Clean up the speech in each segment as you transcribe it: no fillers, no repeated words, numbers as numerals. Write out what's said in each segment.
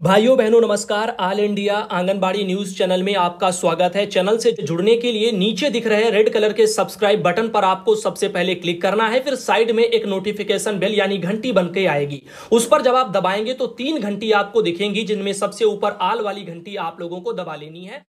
भाइयों बहनों नमस्कार। All India anganwadi news channel में आपका स्वागत है। चैनल से जुड़ने के लिए नीचे दिख रहे रेड कलर के सब्सक्राइब बटन पर आपको सबसे पहले क्लिक करना है। फिर साइड में एक नोटिफिकेशन बेल यानी घंटी बन के आएगी, उस पर जब आप दबाएंगे तो 3 घंटी आपको दिखेंगी, जिनमें सबसे ऊपर आल वाली घंटी आप लोगों को दबा लेनी है।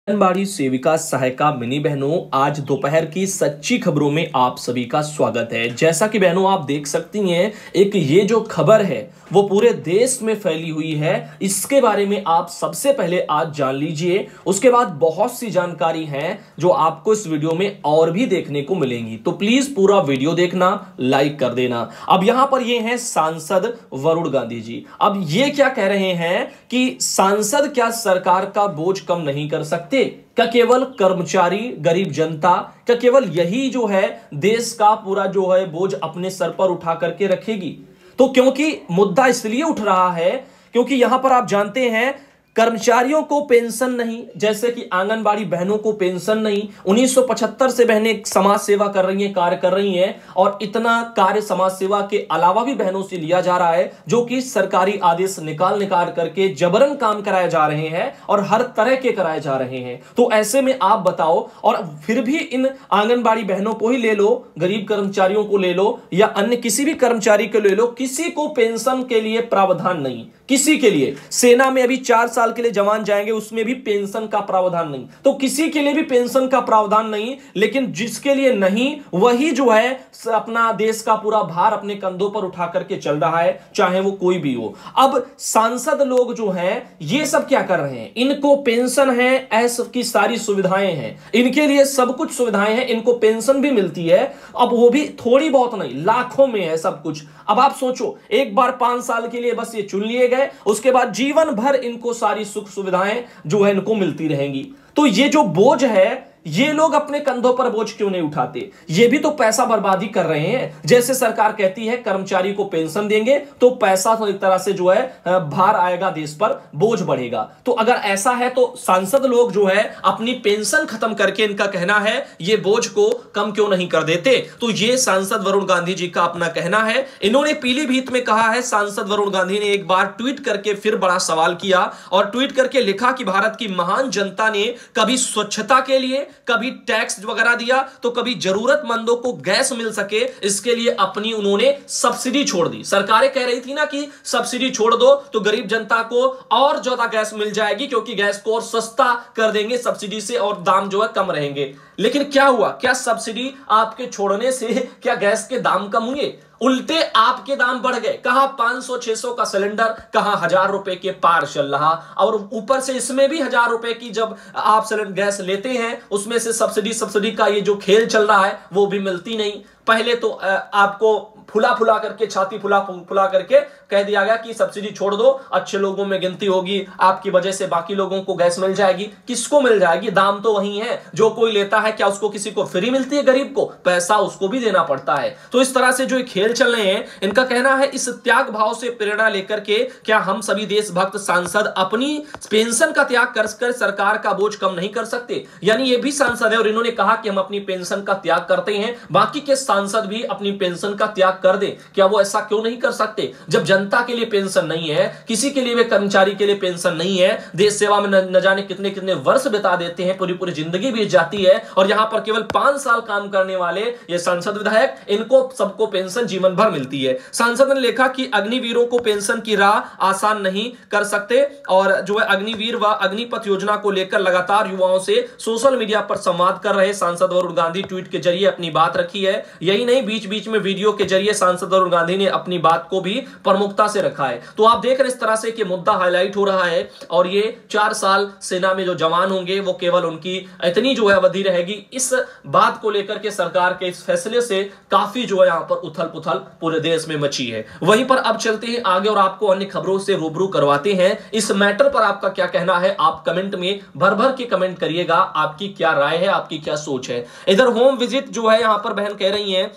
आंगनबाड़ी सेविका सहायिका मिनी बहनों, आज दोपहर की सच्ची खबरों में आप सभी का स्वागत है। जैसा कि बहनों आप देख सकती हैं, एक ये जो खबर है वो पूरे देश में फैली हुई है। इसके बारे में आप सबसे पहले आज जान लीजिए। उसके बाद बहुत सी जानकारी है जो आपको इस वीडियो में और भी देखने को मिलेंगी, तो प्लीज पूरा वीडियो देखना, लाइक कर देना। अब यहां पर ये हैं सांसद वरुण गांधी जी। अब ये क्या कह रहे हैं कि सांसद क्या सरकार का बोझ कम नहीं कर सकते? क्या केवल कर्मचारी, गरीब जनता, क्या केवल यही जो है देश का पूरा जो है बोझ अपने सर पर उठा करके रखेगी? तो क्योंकि मुद्दा इसलिए उठ रहा है क्योंकि यहां पर आप जानते हैं कर्मचारियों को पेंशन नहीं, जैसे कि आंगनबाड़ी बहनों को पेंशन नहीं। 1975 से बहनें समाज सेवा कर रही हैं, कार्य कर रही हैं, और इतना कार्य समाज सेवा के अलावा भी बहनों से लिया जा रहा है, जो कि सरकारी आदेश निकाल करके जबरन काम कराए जा रहे हैं और हर तरह के कराए जा रहे हैं। तो ऐसे में आप बताओ, और फिर भी इन आंगनबाड़ी बहनों को ही ले लो, गरीब कर्मचारियों को ले लो या अन्य किसी भी कर्मचारी को ले लो, किसी को पेंशन के लिए प्रावधान नहीं, किसी के लिए। सेना में अभी 4 साल के लिए जवान जाएंगे, उसमें भी पेंशन का प्रावधान नहीं, तो किसी के लिए भी पेंशन का प्रावधान नहीं। लेकिन जिसके लिए नहीं, वही जो है अपना देश का पूरा भार अपने कंधों पर उठा करके चल रहा है, चाहे वो कोई भी हो। अब सांसद लोग जो हैं ये सब क्या कर रहे हैं? इनको पेंशन है, ऐसा की सारी सुविधाएं हैं, इनके लिए सब कुछ सुविधाएं हैं, इनको पेंशन भी मिलती है। अब वो भी थोड़ी बहुत नहीं, लाखों में है सब कुछ। अब आप सोचो, एक बार 5 साल के लिए बस ये चुन लिए गए, उसके बाद जीवन भर इनको सारी सुख सुविधाएं जो है इनको मिलती रहेंगी। तो ये जो बोझ है, ये लोग अपने कंधों पर बोझ क्यों नहीं उठाते? ये भी तो पैसा बर्बादी कर रहे हैं। जैसे सरकार कहती है कर्मचारी को पेंशन देंगे तो पैसा तो एक तरह से जो है भार आएगा देश पर, बोझ बढ़ेगा। तो अगर ऐसा है तो सांसद लोग जो है अपनी पेंशन खत्म करके, इनका कहना है, ये बोझ को कम क्यों नहीं कर देते? तो ये सांसद वरुण गांधी जी का अपना कहना है। इन्होंने पीलीभीत में कहा है, सांसद वरुण गांधी ने एक बार ट्वीट करके फिर बड़ा सवाल किया और ट्वीट करके लिखा कि भारत की महान जनता ने कभी स्वच्छता के लिए, कभी टैक्स वगैरह दिया, तो कभी जरूरतमंदों को गैस मिल सके, इसके लिए अपनी उन्होंने सब्सिडी छोड़ दी। सरकारें कह रही थी ना कि सब्सिडी छोड़ दो तो गरीब जनता को और ज्यादा गैस मिल जाएगी, क्योंकि गैस को और सस्ता कर देंगे सब्सिडी से और दाम जो है कम रहेंगे। लेकिन क्या हुआ? क्या सब्सिडी आपके छोड़ने से क्या गैस के दाम कम हुए? उल्टे आपके दाम बढ़ गए। कहां 500-600 का सिलेंडर, कहां 1000 रुपए के पार चल रहा, और ऊपर से इसमें भी 1000 रुपए की जब आप सिलेंडर गैस लेते हैं, उसमें से सब्सिडी का ये जो खेल चल रहा है वो भी मिलती नहीं। पहले तो आपको फुला करके, छाती फुला करके कह दिया गया कि सब्सिडी छोड़ दो, अच्छे लोगों में गिनती होगी, आपकी वजह से बाकी लोगों को गैस मिल जाएगी। किसको मिल जाएगी? दाम तो वही है, जो कोई लेता है, क्या उसको किसी को फ्री मिलती है? गरीब को पैसा उसको भी देना पड़ता है। तो इस तरह से जो खेल चल रहे हैं, इनका कहना है इस त्याग भाव से प्रेरणा लेकर के क्या हम सभी देशभक्त सांसद अपनी पेंशन का त्याग कर सरकार का बोझ कम नहीं कर सकते? यानी ये भी सांसद है और इन्होंने कहा कि हम अपनी पेंशन का त्याग करते हैं, बाकी के सांसद भी अपनी पेंशन का त्याग कर दे। क्या वो ऐसा क्यों नहीं कर सकते? जब जनता के लिए पेंशन नहीं है, किसी के लिए भी कर्मचारी के लिए पेंशन नहीं है, देश सेवा में न जाने कितने कितने वर्ष बिता देते हैं, पूरी जिंदगी बीत जाती है, और यहां पर केवल 5 साल काम करने वाले ये सांसद विधायक, इनको सबको पेंशन जीवन भर मिलती है। सांसद ने लिखा कि अग्निवीरों को पेंशन की राह आसान नहीं कर सकते, और जो है अग्निवीर व अग्निपथ योजना को लेकर लगातार युवाओं से सोशल मीडिया पर संवाद कर रहे सांसद वरुण गांधी ट्वीट के जरिए अपनी बात रखी है। यही नहीं, बीच बीच में वीडियो के जरिए सांसद वरुण गांधी ने अपनी बात को भी प्रमुखता से रखा है। तो आप देख रहे इस तरह से कि मुद्दा हाईलाइट हो रहा है, और ये 4 साल सेना में जो जवान होंगे वो केवल उनकी इतनी जो है अवधि रहेगी। इस बात को लेकर के सरकार के इस फैसले से काफी जो है यहां पर उथल पुथल पूरे देश में मची है। वहीं पर अब चलते हैं आगे और आपको अन्य खबरों से रूबरू करवाते हैं। इस मैटर पर आपका क्या कहना है? आप कमेंट में भर के कमेंट करिएगा, आपकी क्या राय है, आपकी क्या सोच है। इधर होम विजिट जो है यहां पर बहन कह रही है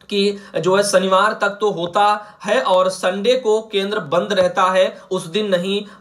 कि जो है शनिवार तक तो होता है और संडे को केंद्र बंद रहता है, उस दिन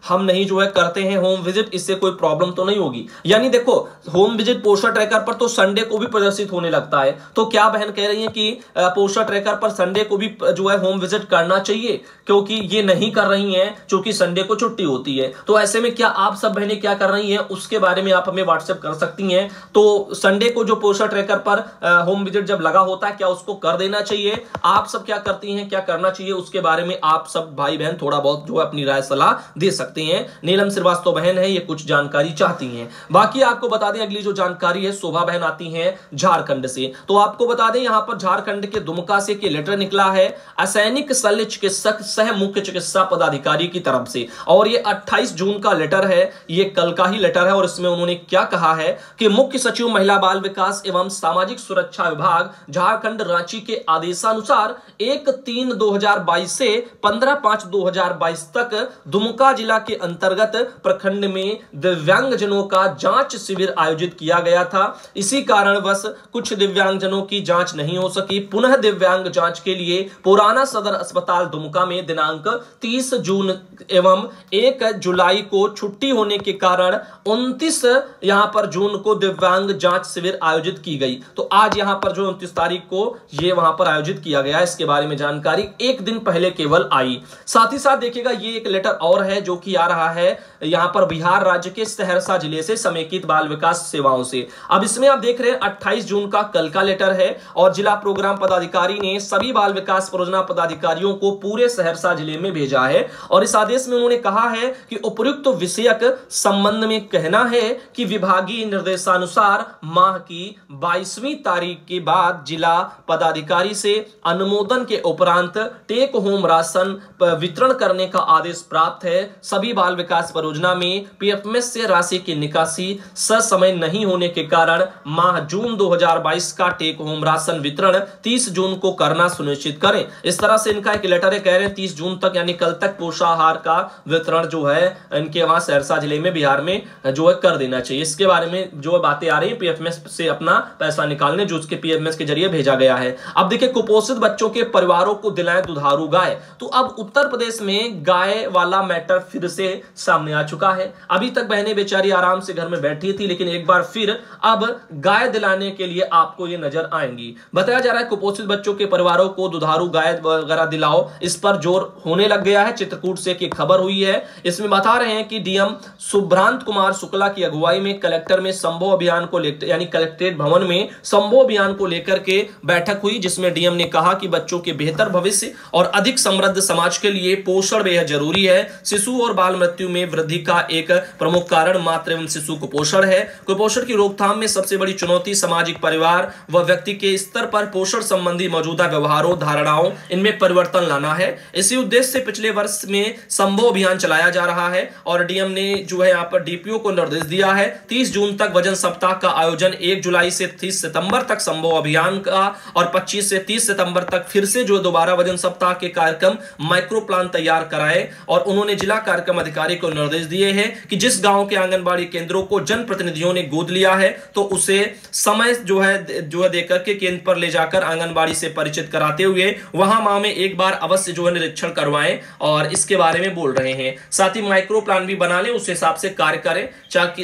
हम नहीं जो है करते हैं होम विजिट, इससे कोई प्रॉब्लम तो नहीं होगी। यानी देखो होम विजिट पोस्टर ट्रैकर पर तो संडे को भी प्रदर्शित होने लगता है, तो क्या बहन कह रही है कि पोस्टर ट्रैकर पर संडे को भी जो है होम विजिट करना चाहिए, क्योंकि ये नहीं कर रही हैं क्योंकि संडे को छुट्टी होती है। तो ऐसे में क्या आप सब बहनें क्या कर रही हैं उसके बारे में आप हमें व्हाट्सएप कर सकती हैं। तो संडे को जो पोस्टर ट्रैकर पर होम विजिट जब लगा होता है, क्या उसको कर देना चाहिए, आप सब क्या करती हैं, क्या करना चाहिए, उसके बारे में आप सब भाई बहन थोड़ा बहुत जो है अपनी राय सलाह दे सकते हैं। नीलम श्रीवास्तव बहन है, ये कुछ जानकारी चाहती हैं। बाकी आपको बता दें अगली जो जानकारी है, शोभा बहन आती हैं झारखंड से। तो आपको बता दें यहां पर झारखंड के दुमका से के लेटर निकला है असैनिक शल्य चिकित्सक सह मुख्य चिकित्सा पदाधिकारी की तरफ से, और ये 28 जून का लेटर है, ये कल का ही लेटर है। और इसमें उन्होंने क्या कहा है कि मुख्य सचिव महिला बाल विकास एवं सामाजिक सुरक्षा विभाग झारखंड रांची के आदेशानुसार 1/3/2022 से 15/5/2022 तक दुमका जिला के अंतर्गत प्रखंड में दिव्यांगजनों का जांच शिविर आयोजित किया गया था। इसी कारणवश कुछ दिव्यांगजनों की जांच नहीं हो सकी। पुनः दिव्यांग जांच के लिए पुराना सदर अस्पताल दुमका में दिनांक 30 जून एवं 1 जुलाई को छुट्टी होने के कारण 29 यहां पर जून को दिव्यांग जांच शिविर आयोजित की गई। तो आज यहां पर जो 29 तारीख को ये वहां पर आयोजित किया गया, इसके बारे में जानकारी एक दिन पहले केवल आई। साथ ही साथ देखिएगा ये एक लेटर और है जो कि आ रहा है यहां पर बिहार राज्य के सहरसा जिले से समेकित बाल विकास सेवाओं से। अब इसमें आप देख रहे हैं 28 जून का कल का लेटर है और जिला प्रोग्राम पदाधिकारी ने सभी बाल विकास परियोजना पदाधिकारियों को पूरे सहरसा जिले में भेजा है। और इस आदेश में उन्होंने कहा है कि उपयुक्त विषयक संबंध में कहना है कि विभागीय निर्देशानुसार माह की 22वीं तारीख के बाद जिला पदाधिकारी से अनुमोदन के उपरांत टेक होम राशन वितरण करने का आदेश प्राप्त है। सभी बाल विकास परियोजना में पीएफएमएस से राशि की निकासी ससमय नहीं होने के कारण माह जून 2022 का टेक होम राशन वितरण 30 जून को करना सुनिश्चित करें। इस तरह से इनका एक लेटर है, कह रहे हैं 30 जून तक यानी कल तक पोषाहार का वितरण जो है इनके वहां सहरसा जिले में बिहार में जो है कर देना चाहिए। इसके बारे में जो बातें आ रही है पीएफएमएस से अपना पैसा निकालने जो उसके पीएफएमएस के जरिए भेजा गया है। अब देखिए कुपोषित बच्चों के परिवारों को दिलाएं दुधारू गाय। तो अब उत्तर प्रदेश में गाय वाला मैटर फिर से सामने आ चुका है। अभी तक बहनें बेचारी आराम से घर में बैठी थी, लेकिन एक बार फिर अब गाय दिलाने के लिए आपको ये नजर आएंगी। बताया जा रहा है कुपोषित बच्चों के परिवारों को दुधारू गाय वगैरह दिलाओ, इस पर जोर होने लग गया है। चित्रकूट से एक खबर हुई है, इसमें बता रहे हैं कि डीएम सुभ्रांत कुमार शुक्ला की अगुवाई में कलेक्टर में संभव अभियान को लेकर यानी कलेक्ट्रेट भवन में संभव अभियान को लेकर के बैठक हुई, जिसमें डीएम ने कहा कि बच्चों के बेहतर भविष्य और अधिक समृद्ध समाज के लिए पोषण बेहद जरूरी है। शिशु और बाल मृत्यु में वृद्धि का एक प्रमुख कारण मातृ एवं शिशु कुपोषण है। कुपोषण की रोकथाम में सबसे बड़ी चुनौती सामाजिक परिवार व व्यक्ति के स्तर पर पोषण संबंधी मौजूदा व्यवहारों धारणाओं इनमें परिवर्तन लाना है। इसी उद्देश्य से पिछले वर्ष में संभव अभियान चलाया जा रहा है और डीएम ने जो है यहाँ पर डीपीओ को निर्देश दिया है 30 जून तक वजन सप्ताह का आयोजन, 1 जुलाई से 30 सितंबर तक संभव अभियान का और 25 से 30 सितंबर तक फिर से जो दोबारा वजन सप्ताह के कार्यक्रम माइक्रो प्लान तैयार कराए। और उन्होंने जिला कार्यक्रम अधिकारी को निर्देश दिए हैं कि जिस गांव के आंगनबाड़ी केंद्रों को जनप्रतिनिधियों ने गोद लिया है तो उसे समय जो है देकर के केंद्र पर ले जाकर आंगनबाड़ी से परिचित कराते हुए वहां माह में एक बार अवश्य जो है निरीक्षण करवाएं और इसके बारे में बोल रहे हैं। साथ ही माइक्रो प्लान भी बना लें, उस हिसाब से कार्य करें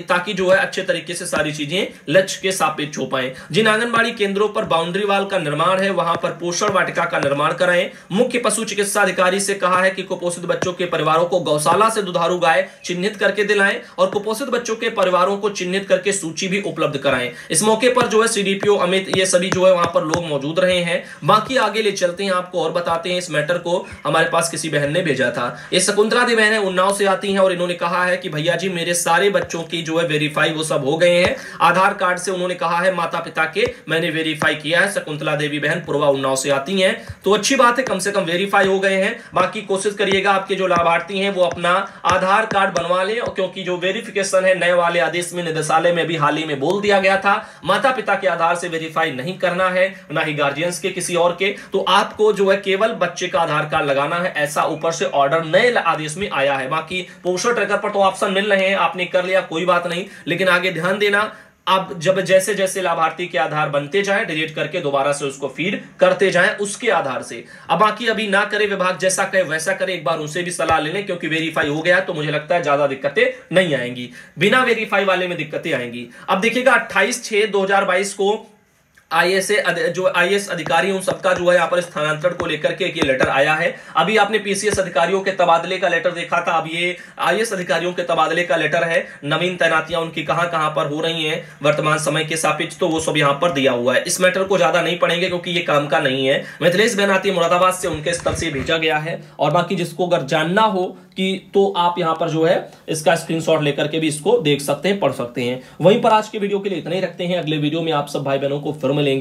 ताकि जो है अच्छे तरीके से सारी चीजें लक्ष्य के सापेक्ष हो पाए। जिन आंगनबाड़ी केंद्रों पर बाउंड्री वाल का निर्माण है वहां पर पोषण वाटिका का निर्माण कराएं। मुख्य पशु चिकित्सा अधिकारी से कहा है कि कुपोषित बच्चों के परिवारों को गौशाला से दुधारू गाय चिन्हित करके दिलाएं और कुपोषित बच्चों के परिवारों को चिन्हित करके सूची भी उपलब्ध कराएं। इस मौके पर जो है सीडीपीओ अमित ये सभी जो है वहां पर लोग मौजूद रहे हैं। बाकी आगे ले चलते हैं, आपको और बताते हैं। इस मैटर को हमारे पास किसी बहन ने भेजा था, ये शकुंतला दी बहन है, उन्नाव से आती हैं और इन्होंने कहा है कि भैया जी मेरे सारे बच्चों की जो है वेरीफाई वो सब हो गए हैं। आधार कार्ड से उन्होंने कहा है माता पिता के मैंने वेरीफाई किया है। शकुंतला देवी बहन पूर्वा उन्नाव से आती हैं, तो अच्छी बात है, कम से कम वेरीफाई हो गए हैं। बाकी कोशिश करिएगा आपके जो लाभार्थी हैं वो अपना आधार कार्ड बनवा लें, क्योंकि जो वेरिफिकेशन है नए वाले आदेश में निदेशालय में भी हाल ही में बोल दिया गया था माता पिता के आधार से वेरीफाई नहीं करना है, ना ही गार्जियंस के किसी और के। तो आपको जो है केवल बच्चे का आधार कार्ड लगाना है, ऐसा ऊपर से ऑर्डर नए आदेश में आया है। बाकी पोषण ट्रैकर पर तो ऑप्शन मिल रहे हैं, आपने कर लिया कोई बात नहीं, लेकिन आगे ध्यान देना आप जब जैसे जैसे लाभार्थी के आधार बनते जाएं, डिलीट करके दोबारा से उसको फीड करते जाएं उसके आधार से। अब बाकी अभी ना करे विभाग, जैसा कहे वैसा करे, एक बार उनसे भी सलाह ले लें, क्योंकि वेरीफाई हो गया तो मुझे लगता है ज्यादा दिक्कतें नहीं आएंगी। बिना वेरीफाई वाले में दिक्कतें आएंगी। अब देखिएगा 28/6/2022 को आईएएस अधिकारी उन सबका जो है यहाँ पर स्थानांतरण को लेकर के एक ये लेटर आया है। अभी आपने पीसीएस अधिकारियों के तबादले का लेटर देखा था, अब ये आईएएस अधिकारियों के तबादले का लेटर है। नवीन तैनातियां उनकी कहां कहां पर हो रही हैं वर्तमान समय के सापेक्ष, तो वो सब यहाँ पर दिया हुआ है। इस मैटर को ज्यादा नहीं पढ़ेंगे क्योंकि ये काम का नहीं है। मिथिलेश बेनाती मुरादाबाद से उनके स्तर से भेजा गया है। और बाकी जिसको अगर जानना हो कि तो आप यहां पर जो है इसका स्क्रीनशॉट लेकर के भी इसको देख सकते हैं, पढ़ सकते हैं। वहीं पर आज के वीडियो के लिए इतना ही रखते हैं। अगले वीडियो में आप सब भाई बहनों को फिर मिलेंगे।